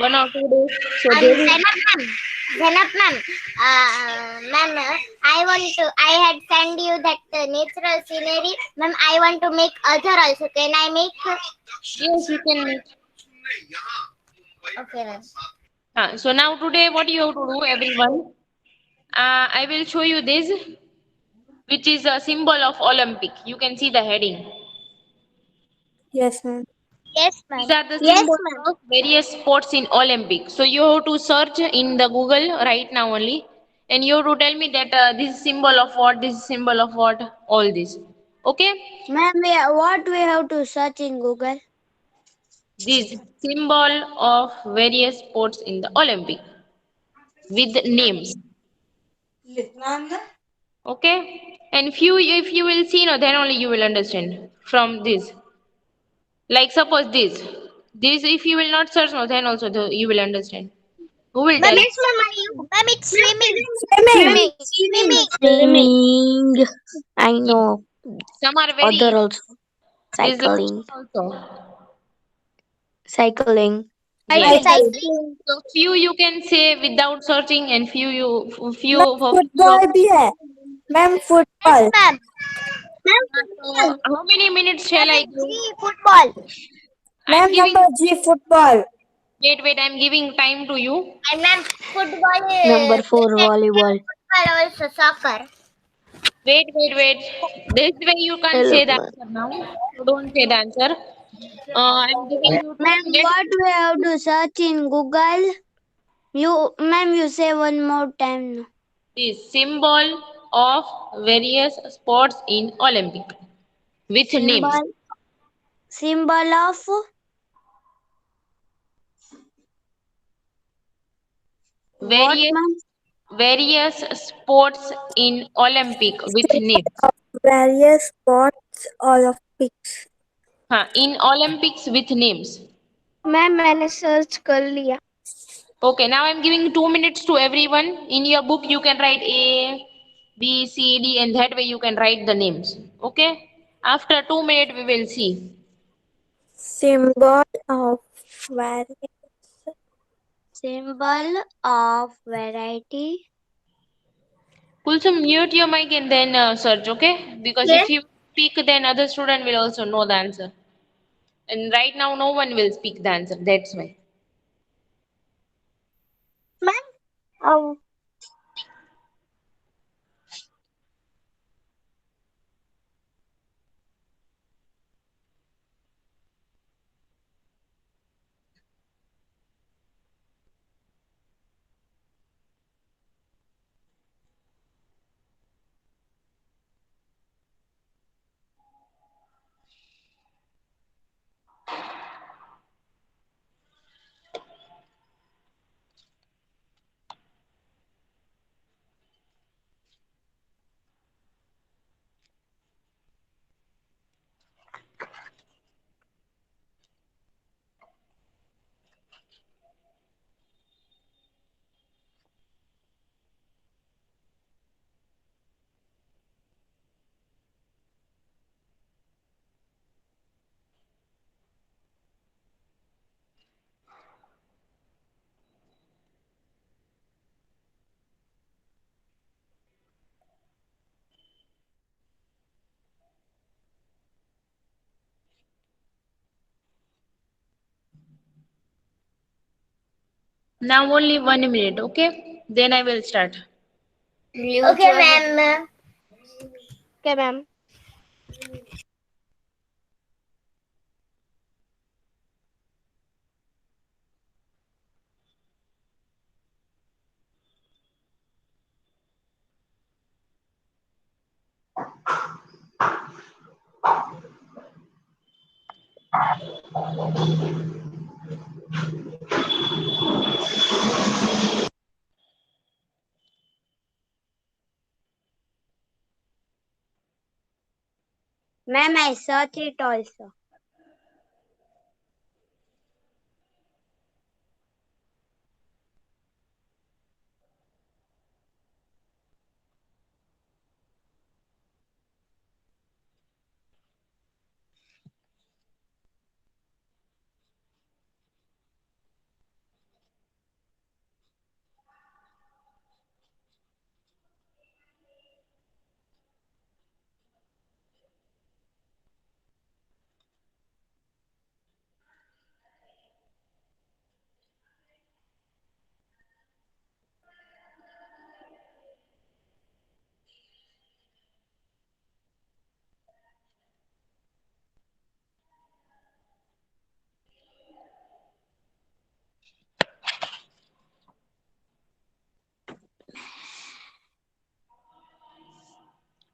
1 or 2 days. So And they will. Zainab ma'am, ma'am, I had sent you that natural scenery. Ma'am, I want to make other also. Can I make? Yes, you can make. Okay, ma'am. So now today, what you have to do, everyone? I will show you this, which is a symbol of Olympic. You can see the heading. Yes, ma'am. Yes, These ma'am. are the Yes, symbols ma'am. of various sports in Olympic. So you have to search in the Google right now only, and you have to tell me that this is symbol of what, this is symbol of what, all this. Okay? Ma'am, what we have to search in Google? This symbol of various sports in the Olympic with names. Okay? And few, if you will see, no, then only you will understand from this. Like suppose this. This, if you will not search, no, then also you will understand. Who will Ma'am, tell? it's ma'am, it's swimming. Swimming. Swimming. Swimming. Swimming. I Yes. know. Some are very Other easy. also. This is Cycling. also. Cycling. Yes. Cycle. Cycling. So few you can say without searching, and few you few ma'am for few of. Football भी है ma'am Yes, football ma'am. Ma'am, So football. how many minutes shall Ma'am, I it's give? G, football. I'm ma'am giving. Number G football Wait. I'm giving time to you. And ma'am, football, number 4 cricket, volleyball football also soccer. Wait. This way you can't hello say the ma'am answer now. So don't say the answer. I'm giving you Ma'am, 2 minutes. what we have to search in Google? Ma'am, you say one more time. No? The symbol of various sports in Olympic with names. Symbol, symbol of what, Various ma'am? various sports in Olympic with names. Various sports Olympics In Olympics with names. Ma'am मैंने search कर लिया. Okay, now I'm giving 2 minutes to everyone. In your book, you can write A, B, C, D, and that way you can write the names. Okay? After 2 minutes, we will see. symbol of various Symbol of variety. Kulsum, mute your mic and then search, okay? Because if Yes. you speak, then other student will also know the answer. And right now, no one will speak the answer. That's why. Ma'am, oh, Now only 1 minute, okay? Then I will start. okay, ma'am. Okay, ma'am. Ma'am, I search it also.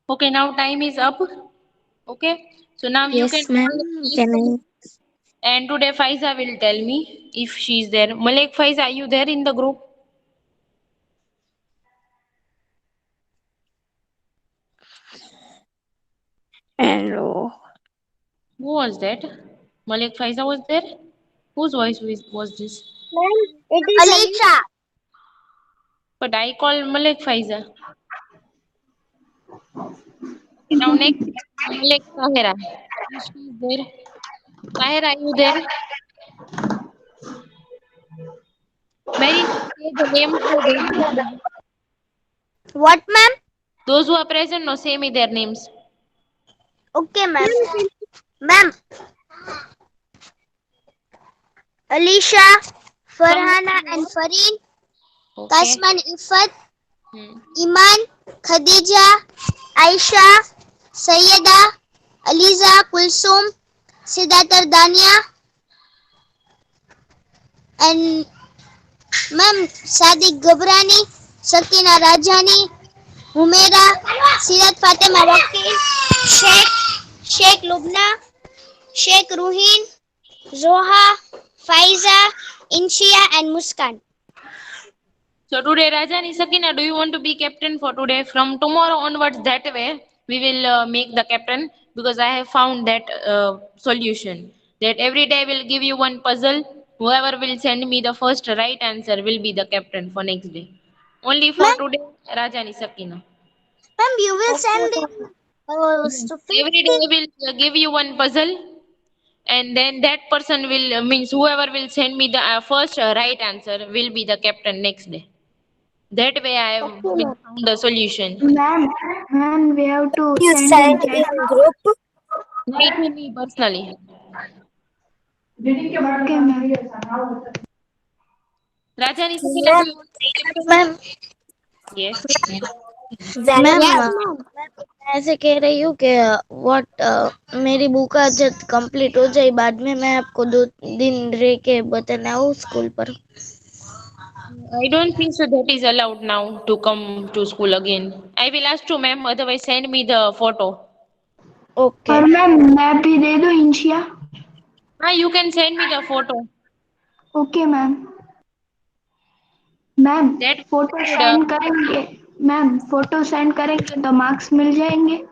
Okay, now time is up. Okay, so now you can Yes, ma'am. Can I? and today Faiza will tell me if she's there. Malek Faiza, are you there in the group? Hello. Who was that? Malek Faiza was there? Whose voice was this? Ma'am, it is Alicia. But I call Malek Faiza. Okay, now next Malek Tahira. Is she there? Tahira, are you there? Mary, say the names for those who are present. What, ma'am? Those who are present, no, say me their names. Okay, ma'am. Ma'am, Alicia, Come. Farhana, and Fareen, Okay. Kasman, Ifat, Hmm. Iman, Khadija, Aisha, Sayyeda, Aliza, Kulsum, Siddharth Dania, and ma'am, Sadiq Gabrani, Sakina Rajani, Humaira, Sirat Fatima Wakil, Sheikh Lubna, Sheikh Ruhin, Zoha, Faiza, Inshia, and Muskan. So today, Rajani Sakina, do you want to be captain for today? From tomorrow onwards, that way we will make the captain because I have found that solution. That every day I will give you one puzzle. Whoever will send me the first right answer will be the captain for next day. Only for Ma'am, today, Rajani Sakina. ma'am, you will Okay, send the ma'am. to Every day 50. I will give you one puzzle, and then that person will means whoever will send me the first right answer will be the captain next day. That way I have Okay, ma'am. found the solution. Ma'am, we have to You send in send chat. in group. No, it will be personally. Okay, ma'am. Rajani Sakina, do Ma'am, you want to be captain? Ma'am, Yes. Zainab ma'am ma'am. मैं ऐसे कह रही हूँ कि what मेरी book आज complete हो जाए बाद में मैं आपको 2 दिन रह के बताने आऊँ स्कूल पर. I don't think so that is allowed now to come to school again. I will ask to ma'am, otherwise send me the photo. Okay. और मैम मैं भी दे दूँ इंशिया. Ah, you can send me the photo. Okay ma'am. Ma'am That photo would, send करेंगे. Ma'am photo send करेंगे तो marks मिल जाएंगे.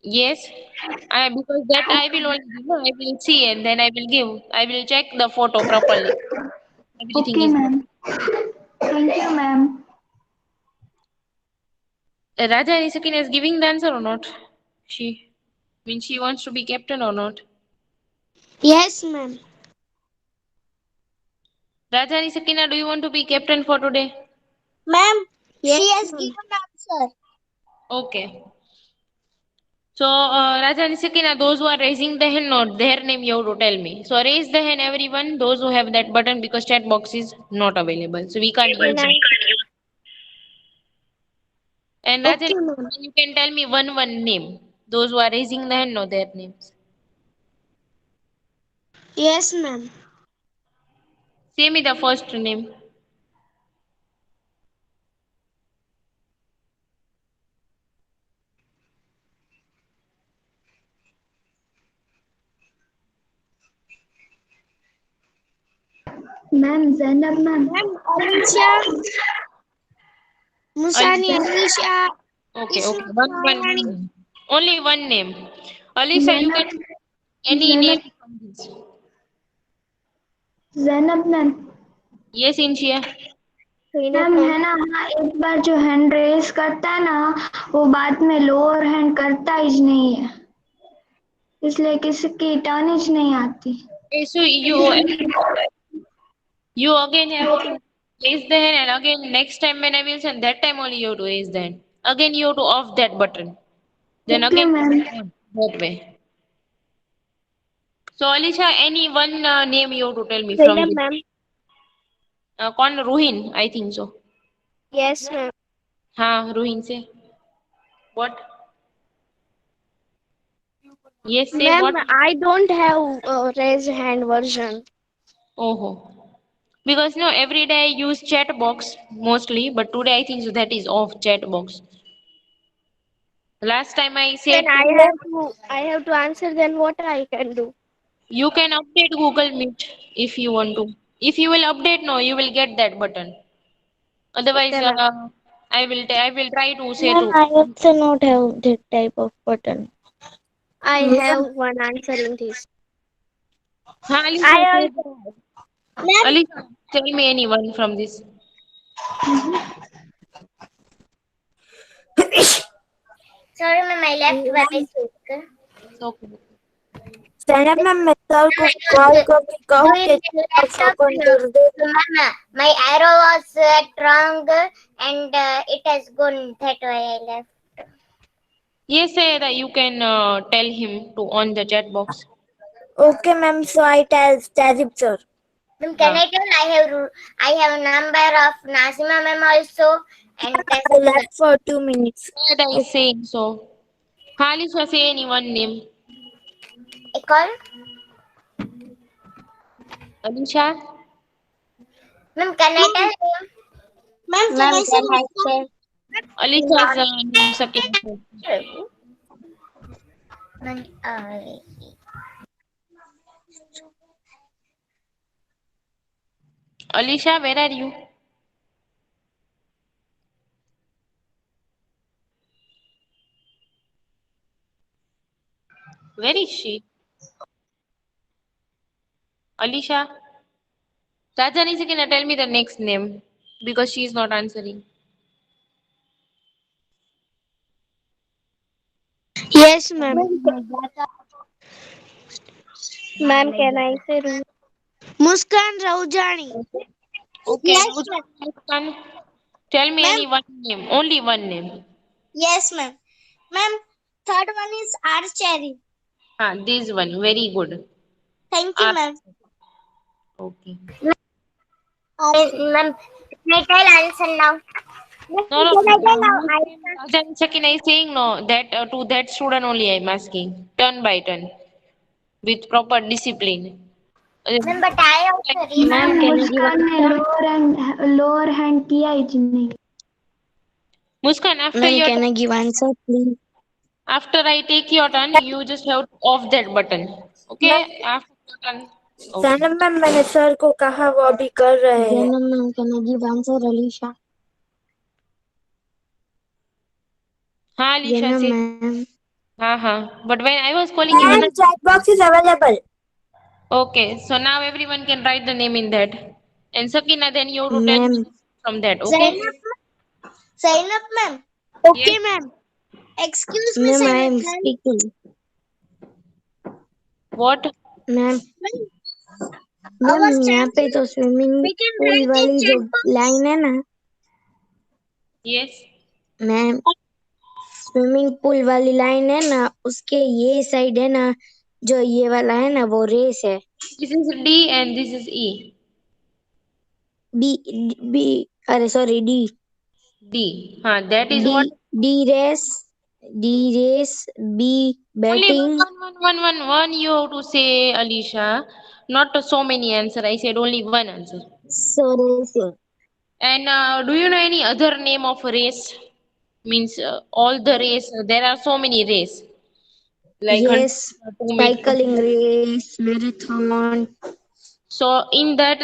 yes. Because that I will only give, I will see and then I will give. I will check the photo properly. Everything okay is good. Ma'am. Thank you ma'am. Rajani Sakina is giving the answer or not? She means she wants to be captain or not? Yes ma'am. Rajani Sakina, do you want to be captain for today? Ma'am Yes, she has ma'am. Given answer. Okay. So, Rajani Sakina, those who are raising the hand, not their name, you have to tell me. So, raise the hand, everyone, those who have that button, because chat box is not available. So, we can't use it. And Rajani, okay ma'am. you can tell me one name. Those who are raising the hand, know their names. Yes ma'am. Say me the first name. Ma'am Zainab ma'am. Ma'am Alisha, Musani Alisha. Alisha, Okay, okay. इसमा One Rani. name. Only one name. Alisha, you can Zainab any name Zainab from this. Zainab ma'am. Yes, Inshia. Ma'am है ना, हाँ एक बार जो hand raise करता है ना वो बाद में लोअर हैंड करता ही नहीं है, इसलिए किसी की टर्न ही नहीं आती. Okay, so you again have to raise the hand and again next time when I will send that time only you have to raise the hand. Again you have to off that button. Then okay again ma'am. on that way. So Alisha, any one name you have to tell me from Zainab this. Ma'am. Con Ruhin, I think so. Yes ma'am. हाँ, Ruhin say. What? Yes, say ma'am what? I don't have raise hand version. Oh. Because no, every day I use chat box mostly, but today I think so that is off chat box. Last time I said Then I have to answer. Then what I can do? you can update Google Meet if you want to. If you will update, no, you will get that button. Otherwise, Okay, ma'am. I will try to say Ma'am, to. I also not have that type of button. I Ma'am, have one answer in this. हाँ, Alisha, I say, also. ma'am, Alisha, tell me anyone from this. sorry ma'am, I left by mistake. Okay. Stand ma'am मैं sir को Ma'am, call I was करके कहूँ कि doing the box laptop. Open कर दे. Ma'am, my arrow was wrong and it has gone. That why I left. Yes, say that you can tell him to on the chat box. Okay, ma'am. So I tell Tajib sir. Ma'am, can हाँ. I tell I have a number of Nazima ma'am also and I left for 2 minutes. That I saying so. हाँ, Alisha, say anyone name. I call. Alisha, Ma'am, can I tell him? Ma'am, can Ma'am, I say can I say? Alisha's name Sakina. Ma'am, Alisha, where are you? Where is she? Alisha, Rajani Sakina, tell me the next name because she is not answering. Yes, ma'am. Ma'am, can I say Muskan Raujani? Okay, yes, ma'am. Rajani, Muskan, tell me Ma'am, any one name, only one name. yes, ma'am. Ma'am, third one is archery. This one, very good. Thank you, Ah, ma'am. okay. Ma'am, can I tell answer now? No, no, Can I tell now? whose name Rajani Sakina is saying no, that to that student only I am asking, turn by turn, with proper discipline. Ma'am, but I also read. Ma'am, ma'am can I give मुस्कान ने answer? Lower hand किया ही नहीं. Muskan, after Ma'am, your can I give answer, please? after I take your turn, you just have to off that button. Okay? After your turn. Okay. Zainab ma'am मैंने sir को कहा वो अभी कर रहे हैं. Janam ma'am, can I give answer, Alisha? हाँ, Alisha, Janam say. ma'am. हाँ. But when I was calling you, Ma'am, chat box is available. okay. So now everyone can write the name in that. And Sakina, then you have to tell me Ma'am. from that. Okay? Zainab, ma'am. Yes. Okay, ma'am. Excuse me, Ma'am, I Zainab, am ma'am. speaking. What? Ma'am. Our ma'am यहाँ पे chances तो swimming we can pool write in वाली जो chat box. Line है ना Yes. Ma'am swimming pool वाली line है ना उसके ये साइड है ना जो ये वाला है ना वो रेस है. This is D and this is E. B B अरे sorry D D. That is D what? D race B Only batting one you have to say, Alisha. Not so many answer. I said only one answer. So racing. And do you know any other name of a race? Means all the race. There are so many race. Like 100, Yes, 2 meter. cycling race, marathon. So in that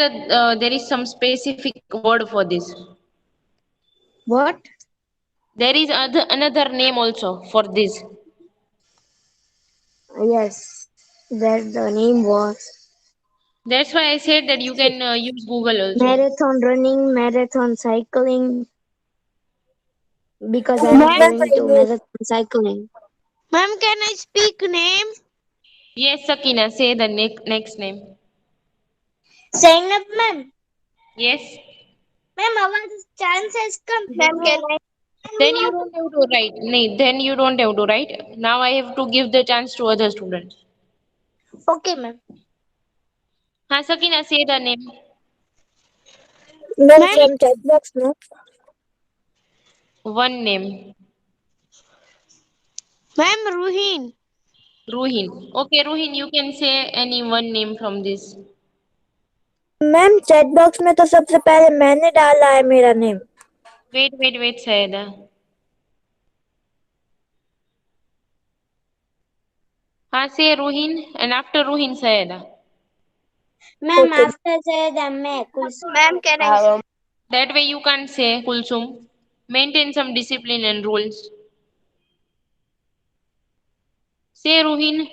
there is some specific word for this. What? There is another name also for this. Yes, that the name was That's why I said that you can use Google also. marathon running, marathon cycling, because I am Ma'am, going to marathon cycling. ma'am, can I speak name? Yes, Sakina, say the next name. Zainab, ma'am. Yes. Ma'am, our chance has come. Ma'am, can I? Then you don't have to write. No, then you don't have to write. Now I have to give the chance to other students. Okay, ma'am. Sakina, say the name. Ma'am, Ma'am, from chat box, no? One name. ma'am, Ruhin. Ruhin. Okay, Ruhin, you can say any one name from this. Ma'am chat box में तो सबसे पहले मैंने डाला है मेरा name. Wait, Sayeda. Say Ruhin, and after Ruhin, Sayeda. Ma'am, Okay. after Sayeda, मैं Kulsum. Ma'am, can I say? That way you can't say Kulsum. Maintain some discipline and rules. Say Ruhin.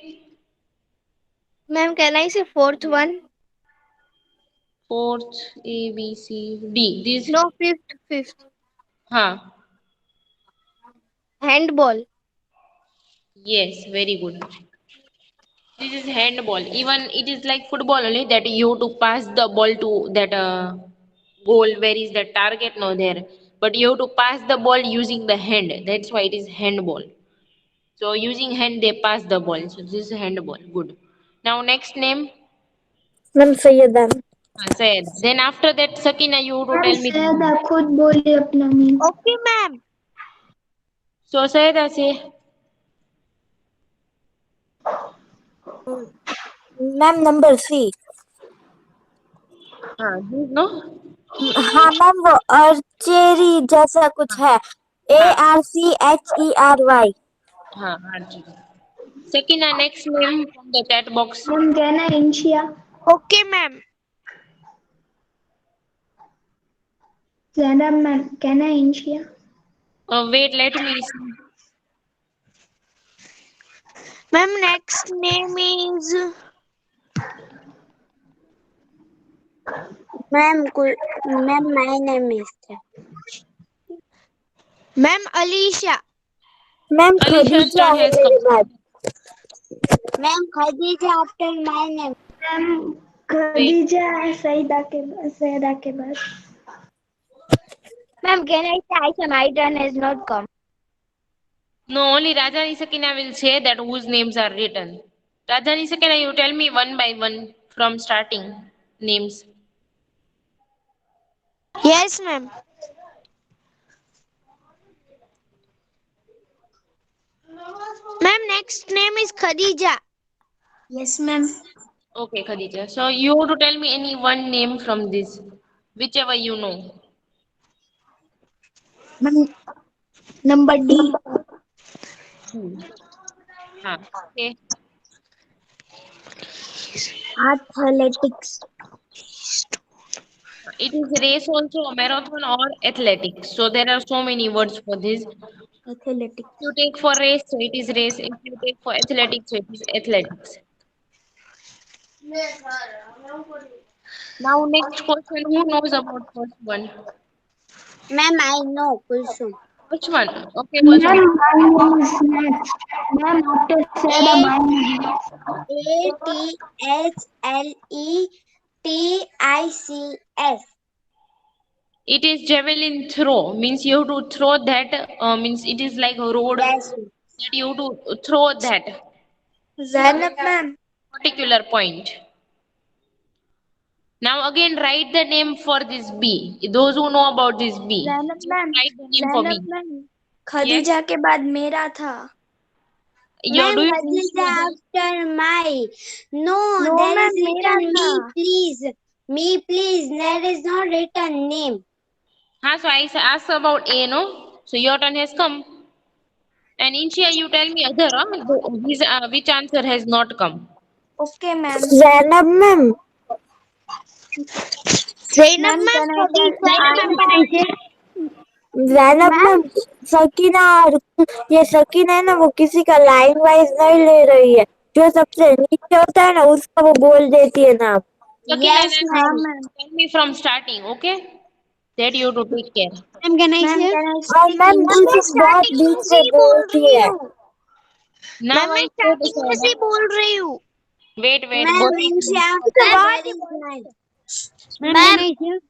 Ma'am, can I say fourth one? Fourth, A, B, C, D. This, No, fifth. huh? Handball. Yes, very good. This is handball. Even it is like football only that you have to pass the ball to that goal. Where is the target? No, there. But you have to pass the ball using the hand. That's why it is handball. So using hand they pass the ball. So this is handball. Good. Now next name, Ma'am, Sayeda. Sayed. Then after that, Sakina, you have to ma'am tell me. Syeda खुद बोली अपना means Okay, ma'am. So Sayeda say. Ma'am, number C. This no. हाँ ma'am, वो अर्चेरी जैसा कुछ है. हाँ ARCHERY. हाँ Archie. Sakina, next name from the chat box. Ma'am कहना इंशिया Okay, ma'am. जैनब मैम कहना इंशिया Wait, let me see. Ma'am, next name is Ma'am, my name is. Ma'am Alicia. Ma'am Alicia Khadija star है has मेरे come. बाद. Ma'am, Khadija after my name. Ma'am Wait. Khadija Syeda के बाद Ma'am, can I say Aisha? My turn has not come. No, only Rajani Sakina will say that whose names are written. Rajani Sakina, you tell me one by one from starting names. Yes, ma'am. Ma'am, next name is Khadija. Yes ma'am Okay, Khadija. So you have to tell me any one name from this, whichever you know. Ma'am number D Okay. Athletics. It is race also, a marathon or athletics. So there are so many words for this. Athletics If you take for race, so it is race. If you take for athletics, so it is athletics. Now next question, who knows about first one? Ma'am, I know Kulsum. Which one? Okay, Kulsum. Ma'am my name is next ma'am after Syeda A my name ATHLETICS. It is javelin throw. Means you have to throw that. Means it is like a road Yes. that you have to throw that Zainab ma'am. particular point. Now again write the name for this B. Those who know about this B, Zainab just ma'am. write the name for Zainab B. Ma'am. Yes. Khadija के बाद मेरा था. You do Ma'am, you Khadija after my. No, No, there ma'am, is मेरा written me, था. please. Me, please. There is no written name. so I asked about A, no? So your turn has come. And Inshia, you tell me other, which answer has not come. Okay, ma'am. Zainab ma'am. Zainab Ma'am, ma'am, can I Khadija. Zainab ma'am, Sakina और ये सकीना है ना, वो किसी का line wise नहीं ले रही है. जो सबसे नीचे होता है ना, उसका वो बोल देती है नाम. Sakina, Yes, then ma'am. tell me from starting, okay? That you have to take care. Ma'am, can I ma'am, say? can I और मैम Ma'am, मैं कुछ बहुत starting बीच से में ही बोल बोलती रही है. हूँ. Now मैम, मैं I say the starting में से ही बोल रही हूँ. Wait, Ma'am, both. Inshia तो after बात there is nine. Ma'am,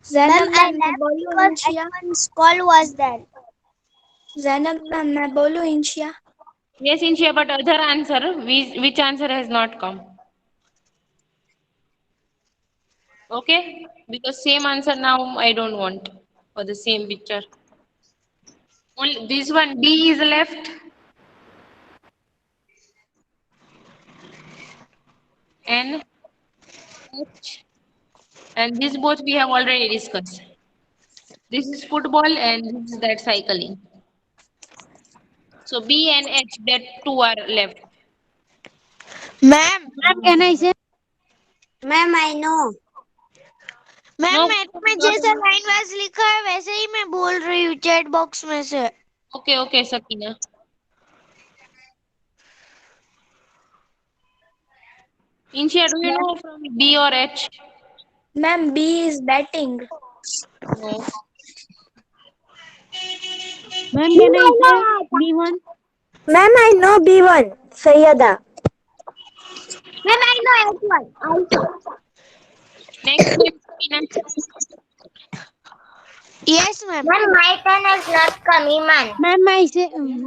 Zainab I ma'am, मैं left बोलूं because इंशिया. anyone's call was there. Zainab ma'am, मैं बोलूं इंशिया. Yes, Inshia, but other answer, which answer has not come? Okay? Because same answer now I don't want for the same picture. Only this one, D is left. N, H, and this both we have already discussed. This is football and this is that cycling. So B and H, that two are left. Ma'am ma'am can I say? Ma'am I no. Ma'am No. मैंने में जैसा line wise लिखा है वैसे ही मैं बोल रही हूँ चैट बॉक्स में से। Okay, okay, Sakina. Inshia, do you know from B or H? Ma'am, B is batting. No. Ma'am, can I say B1? Ma'am I know B1 Syeda. Ma'am, I know H1. Next name, Sakina. Yes ma'am. Ma'am, my turn has not come, Iman. Ma'am,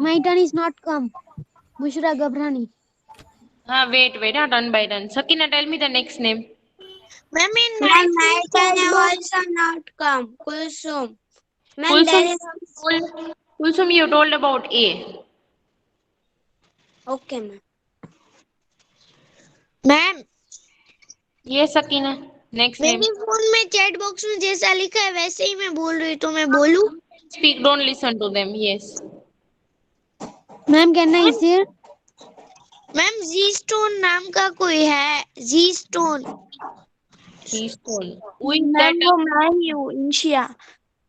my turn is not come. Bushra Gabrani. Wait, turn by turn. Sakina, tell me the next name. Ma'am in ma'am my turn have also not come. Kulsum. Ma'am there is Kulsum, you told about A. okay ma'am. Ma'am Yes, Sakina. Next name. मेरे phone में chat box में जैसा लिखा है वैसे ही मैं बोल रही हूँ तो मैं बोलूँ। Speak, don't listen to them. Yes. Ma'am, can I say? Ma'am G stone नाम का कोई है, G stone. Keystone. Who is ma'am that? वो मैं ही हूँ इंशिया,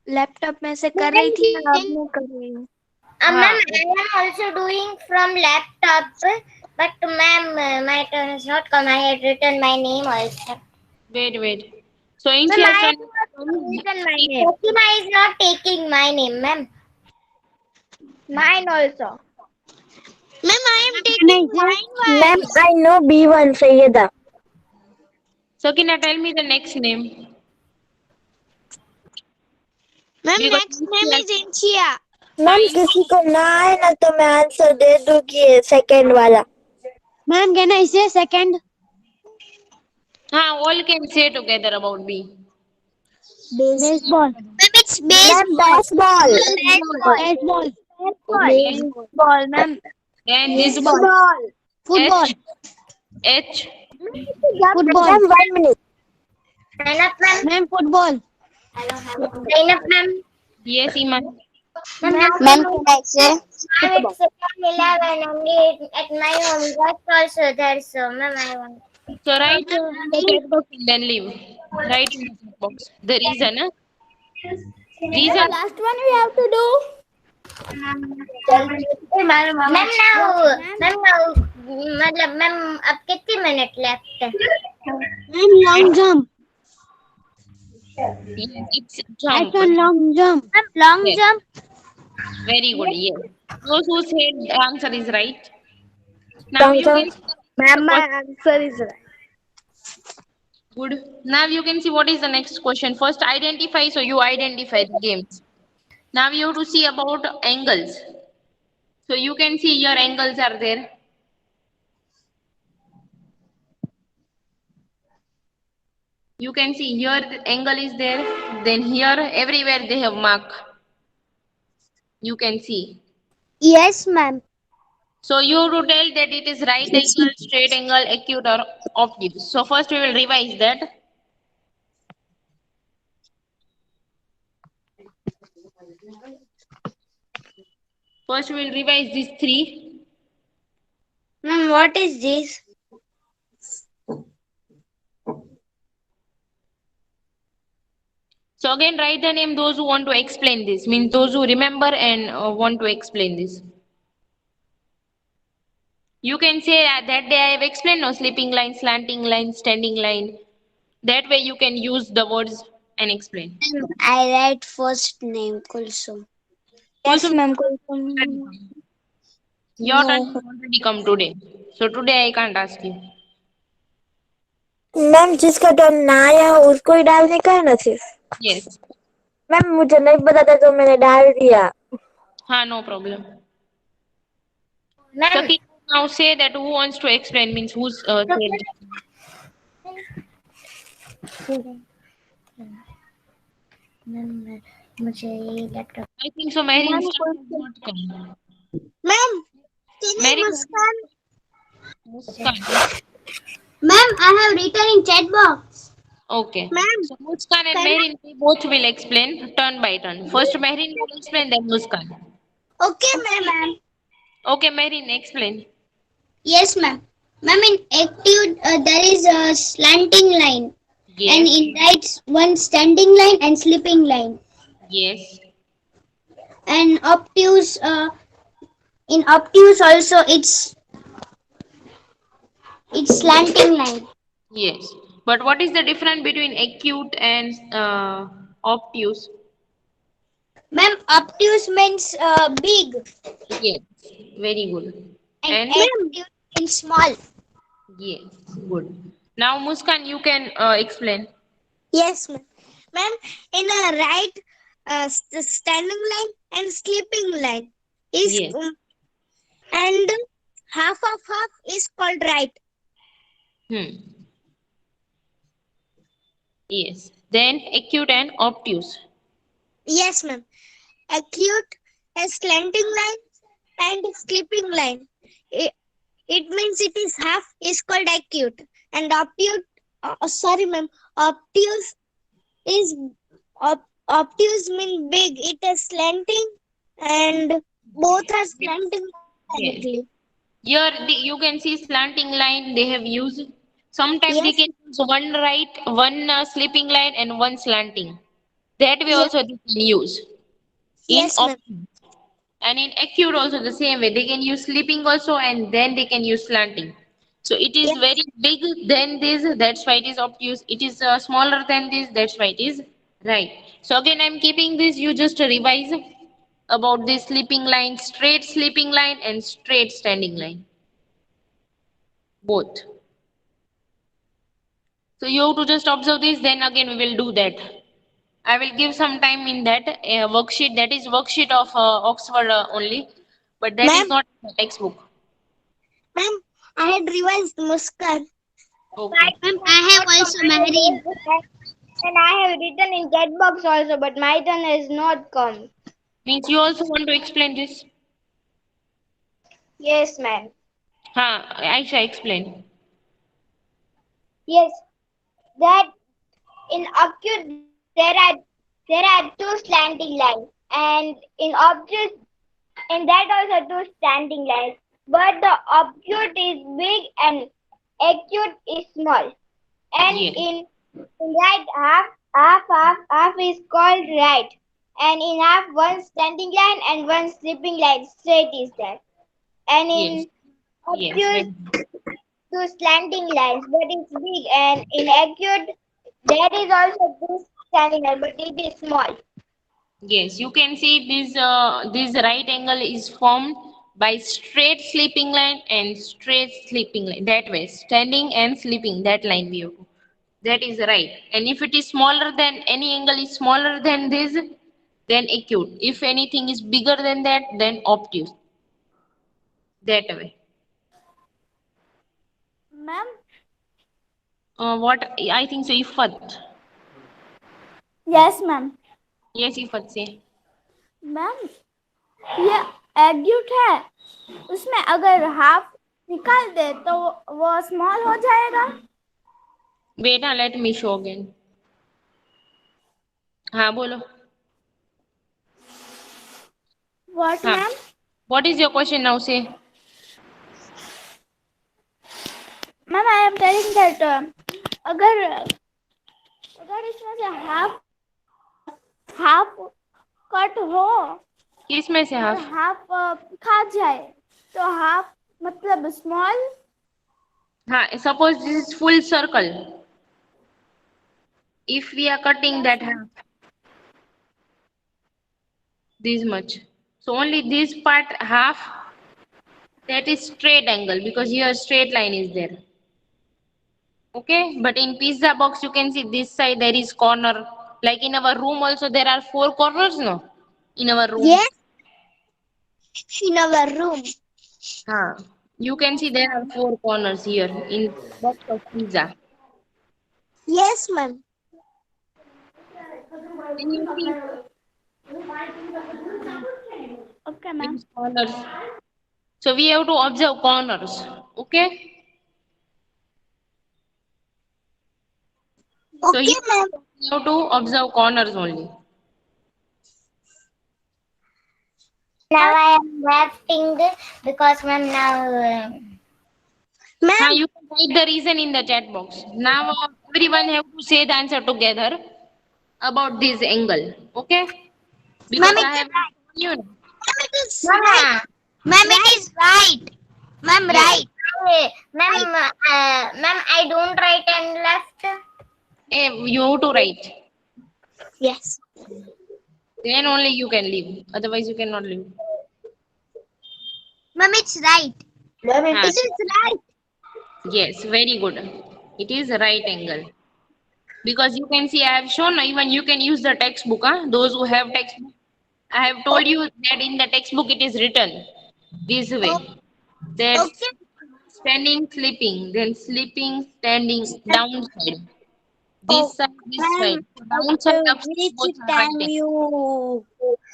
लैपटॉप में से कर रही थी ना, अब मैं कर रही हूँ। Ma'am, I am also doing from laptop, but ma'am, my turn has not come. I had written my name also. Wait. So, Ma'am, Inshia, I have not written my name. Fatima is not taking my name, ma'am. Mine also. Ma'am I am taking line ma'am wise. I know B1 Syeda. Sakina, tell me the next name. Ma'am Because next name is Inshiya. Ma'am किसी को ना आए ना तो मैं answer दे दूं कि second वाला। Ma'am, can I say second? all can say together about B. Baseball. Ma'am it's ma'am baseball. Baseball. Baseball. Ball ma'am, And this football. Football. H. Football. Ma'am 1 minute. Sign up, ma'am. Ma'am, football. Sign up, ma'am. Yes, Iman. Ma'am, it's 11 and at my home just also there, so ma'am, I want. So, write in the chat box and then leave. Write in the chat box. The reason, huh? Reason. Last one we have to do. Ma'am now, मतलब ma'am अब कितनी minute left है? Ma'am, long jump. It's I jump. can long jump. Long Yes. jump. Very good. Yes. Those who said the answer is right. Now you can. Ma'am, my answer is right. Good. Now you can see what is the next question. First, identify. So you identify the games. Now you have to see about angles. So you can see your angles are there. You can see here the angle is there. Then here everywhere they have mark. You can see. Yes, ma'am. So you have to tell that it is right angle, straight angle, acute or obtuse. So first we will revise that. First we will revise these three. Ma'am what is this? So again write the name those who want to explain this. Means those who remember and want to explain this. You can say that day I have explained no sleeping line, slanting line, standing line. That way you can use the words and explain. I write first name Kulsum. Kulsum, ma'am your turn has already come today. So today I can't ask you. Ma'am जिसका turn ना आया हो उसको ही डालने का है ना सिर्फ? Yes. मैम मुझे नहीं पता था तो मैंने डाल दिया। हाँ, no problem. Ma'am, Sakina, now say that who wants to explain means who's said. ma'am मुझे ये laptop. I think so. Mary has not come. Ma'am Mary, Muskan. Muskan. Ma'am, I have written in chat box. Okay. Ma'am So Muskan and Mehrin both will explain turn by turn. First Mehrin will explain, then Muskan. Okay ma'am. Okay, Marine, explain. Yes, ma'am. Ma'am, in acute, there is a slanting line, and Yes, in right, one standing line and sleeping line. yes, And obtuse, in obtuse also, it's slanting line. yes. But what is the difference between acute and obtuse? Ma'am, obtuse means big, Yes, very good. and And acute means small. yes, good. Now, Muskan, you can explain. Yes, ma'am. Ma'am, in a right, standing line and sleeping line is, Yes, and half of half is called right. hmm. Yes. Then acute and obtuse. Yes, ma'am. Acute has slanting line and sleeping line. It means it is half is called acute, and obtuse. Sorry, ma'am. Obtuse is obtuse mean big. It is slanting, and both are slanting Yes. technically. Here you can see slanting line they have used. Sometimes they Yes, can use one right, one sleeping line, and one slanting. That way yes, also they can use in yes, ma'am. obtuse. And in acute also the same way. They can use sleeping also, and then they can use slanting. So it is Yes, very big than this. That's why it is obtuse. It is smaller than this. That's why it is right. So again, I'm keeping this. You just revise about this sleeping line, straight sleeping line, and straight standing line. Both. So you have to just observe this, then again we will do that. I will give some time in that worksheet. That is worksheet of Oxford only, but that is ma'am. not the textbook. Ma'am, I had revised Muskan. Okay. Ma'am, I have also married. And I have written in cat box also, but my turn has not come. Means you also want to explain this? Yes, ma'am. Aisha, explain. Yes, that in acute there are two slanting lines, and in obtuse in that also two standing lines. But the obtuse is big and acute is small. And Yes. in right half is called right. And in half one standing line and one sleeping line straight is there. And Yes. in Yes. obtuse two slanting lines, but it's big. And in acute there is also two standing line, but it is small. Yes. You can see this right angle is formed by straight sleeping line and straight sleeping line. That way, standing and sleeping. That line we have to. That is right. And if it is smaller than any angle is smaller than this, then acute. If anything is bigger than that, then obtuse. That way. Ma'am? What I think so. Ifat. Yes, ma'am. Yes, Ifat say. Ma'am ये acute है उसमें अगर half निकाल दे तो वो small हो जाएगा. Wait, let me show again. हाँ बोलो. What, हाँ. ma'am? What is your question now? Say. Ma'am, I am telling that अगर इसमें से हाफ हाफ कट हो किसमें से और half? हाफ खा जाए तो हाफ मतलब स्मॉल. हाँ. Suppose this is full circle. If we are cutting that half, this much. So only this part half, that is straight angle because here straight line is there. Okay, but in pizza box you can see this side there is corner. Like in our room also there are 4 corners, no? In our room. Yes, in our room. You can see there are 4 corners here in box of pizza. Yes, ma'am. Then you see Okay, ma'am. these corners. So we have to observe corners. Okay? So Okay, here ma'am. you have to observe corners only. Now I am drafting because ma'am now. Ma'am, You can write the reason in the chat box. Now everyone have to say the answer together about this angle. Okay? Because Ma'am, I have told you. ma'am, it is Mama, right. Ma'am, it is right. Ma'am, Yes. right. ma'am, I don't right and left. You have to write. Yes. Then only you can leave. Otherwise you cannot leave. Ma'am, it's right. Ma'am, Ah, It is right. yes, very good. It is a right angle. Because you can see I have shown even you can use the textbook. Those who have textbook. I have told you that in the textbook it is written this way. That Okay. standing, sleeping, then sleeping, standing, downside. This side, this Ma'am, side. Downside, upside, which both are time right. you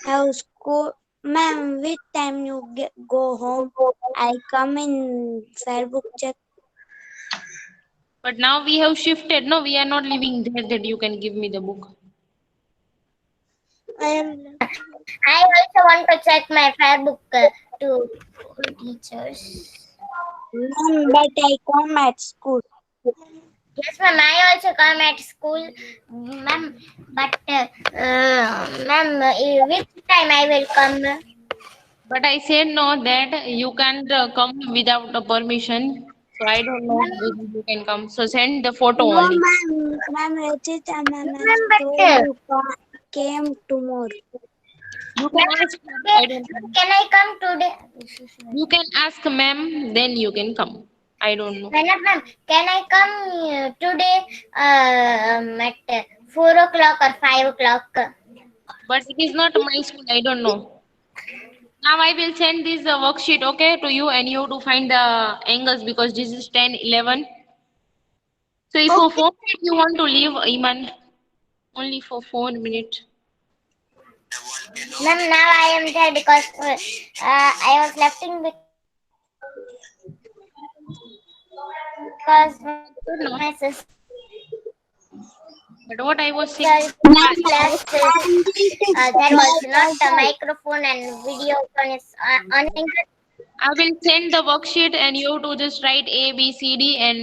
have school? Ma'am, which time you go home? I come in Fairbook check. But now we have shifted. No, we are not living there that you can give me the book. I am. I also want to check my fair book to teachers. Ma'am, but I come at school. Yes, ma'am. I also come at school, ma'am. But ma'am, which time I will come? But I said no that you can't come without a permission. So I don't know if you can come. So send the photo No, only. ma'am, Rachita, ma'am, I Ma'am, but told you came tomorrow. You can ask. I don't know. can I come today? You can ask ma'am, then you can come. I don't know. Ma'am, can I come today at 4 o'clock or 5 o'clock? But it is not my school. I don't know. Now I will send this worksheet, okay, to you, and you have to find the angles because this is 10, 11. So if for 4 minutes you want to leave, Iman, only for 4 minutes. Ma'am, now I am there because I was lefting because No. my sister But what I was saying, left. There was not a microphone and video on. I will send the worksheet and you have to just write A, B, C, D and